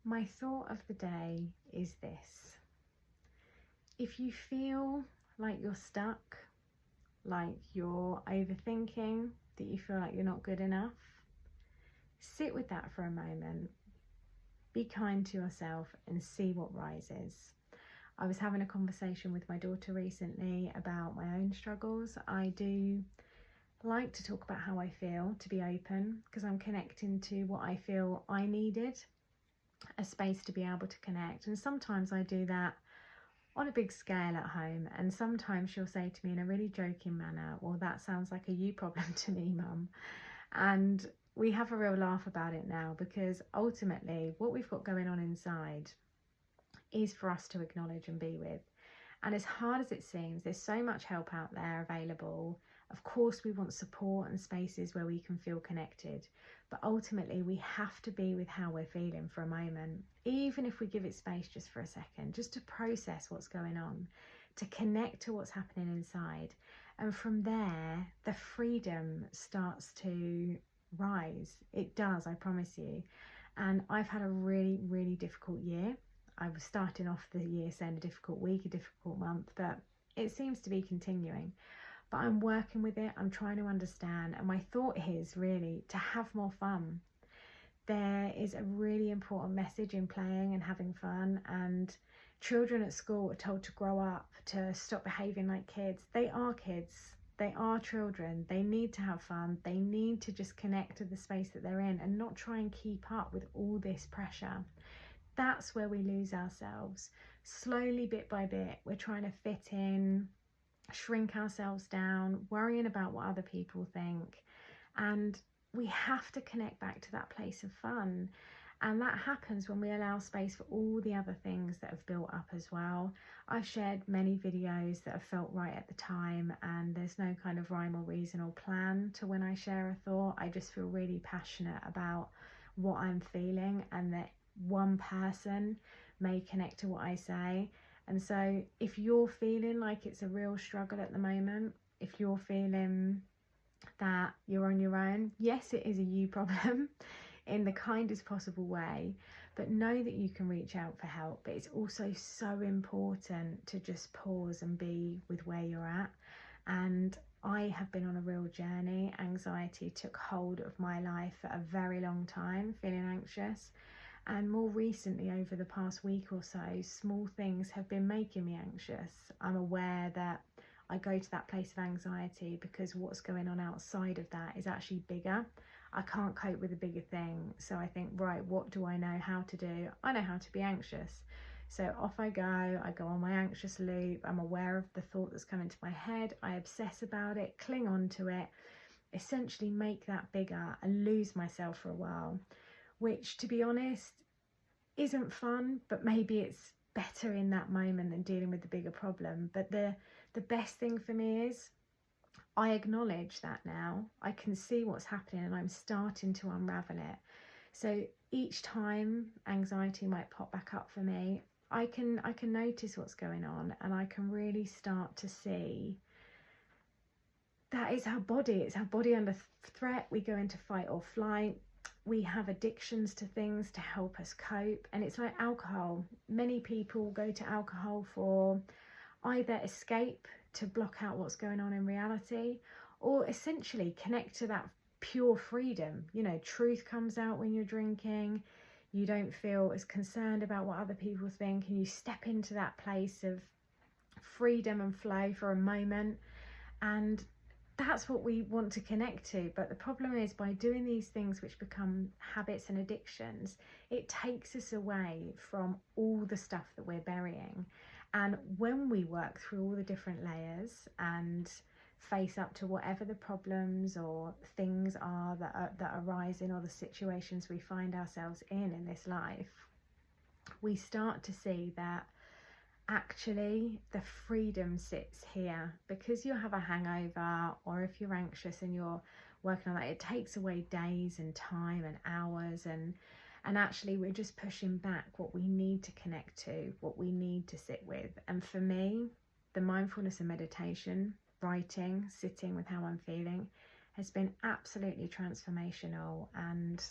My thought of the day is this. If you feel like you're stuck, like you're overthinking, that you feel like you're not good enough, sit with that for a moment. Be kind to yourself and see what rises. I was having a conversation with my daughter recently about my own struggles. I do like to talk about how I feel, to be open, because I'm connecting to what I feel I needed, a space to be able to connect. And sometimes I do that on a big scale at home, and sometimes she'll say to me in a really joking manner, well, that sounds like a you problem to me, mum. And we have a real laugh about it now, because ultimately what we've got going on inside is for us to acknowledge and be with. And as hard as it seems, there's so much help out there available. Of course, we want support and spaces where we can feel connected, but ultimately we have to be with how we're feeling for a moment, even if we give it space just for a second, just to process what's going on, to connect to what's happening inside. And from there, the freedom starts to rise. It does, I promise you. And I've had a really, really difficult year. I was starting off the year saying a difficult week, a difficult month, but it seems to be continuing. But I'm working with it, I'm trying to understand, and my thought is really to have more fun. There is a really important message in playing and having fun, and children at school are told to grow up, to stop behaving like kids. They are kids, they are children, they need to have fun, they need to just connect to the space that they're in and not try and keep up with all this pressure. That's where we lose ourselves. Slowly, bit by bit, we're trying to fit in, shrink ourselves down, worrying about what other people think. And we have to connect back to that place of fun. And that happens when we allow space for all the other things that have built up as well. I've shared many videos that have felt right at the time, and there's no kind of rhyme or reason or plan to when I share a thought. I just feel really passionate about what I'm feeling, and that one person may connect to what I say. And so if you're feeling like it's a real struggle at the moment, if you're feeling that you're on your own, yes, it is a you problem in the kindest possible way, but know that you can reach out for help. But it's also so important to just pause and be with where you're at. And I have been on a real journey. Anxiety took hold of my life for a very long time, feeling anxious. And more recently, over the past week or so, small things have been making me anxious. I'm aware that I go to that place of anxiety because what's going on outside of that is actually bigger. I can't cope with a bigger thing. So I think, right, what do I know how to do? I know how to be anxious. So off I go on my anxious loop. I'm aware of the thought that's come into my head. I obsess about it, cling on to it, essentially make that bigger and lose myself for a while, which, to be honest, isn't fun, but maybe it's better in that moment than dealing with the bigger problem. But the best thing for me is I acknowledge that now. I can see what's happening and I'm starting to unravel it. So each time anxiety might pop back up for me, I can notice what's going on, and I can really start to see that it's our body under threat. We go into fight or flight. We have addictions to things to help us cope, and it's like alcohol. Many people go to alcohol for either escape, to block out what's going on in reality, or essentially connect to that pure freedom. You know, truth comes out when you're drinking. You don't feel as concerned about what other people think, and you step into that place of freedom and flow for a moment. And that's what we want to connect to. But the problem is, by doing these things which become habits and addictions, it takes us away from all the stuff that we're burying. And when we work through all the different layers and face up to whatever the problems or things are that arise in, or the situations we find ourselves in this life, we start to see that actually the freedom sits here. Because you have a hangover, or if you're anxious and you're working on that, it takes away days and time and hours, and actually we're just pushing back what we need to connect to, what we need to sit with. And for me, the mindfulness and meditation, writing, sitting with how I'm feeling, has been absolutely transformational. And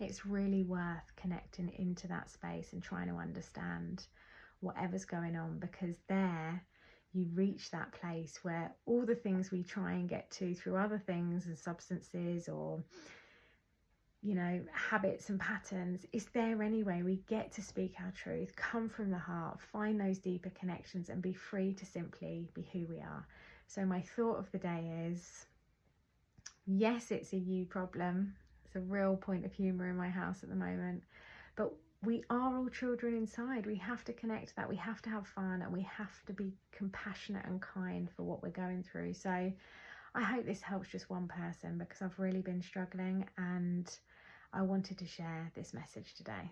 it's really worth connecting into that space and trying to understand whatever's going on, because there you reach that place where all the things we try and get to through other things and substances, or you know, habits and patterns, is there anyway. We get to speak our truth, come from the heart, find those deeper connections, and be free to simply be who we are. So my thought of the day is, yes, it's a you problem. It's a real point of humour in my house at the moment, but we are all children inside. We have to connect to that. We have to have fun, and we have to be compassionate and kind for what we're going through. So I hope this helps just one person, because I've really been struggling and I wanted to share this message today.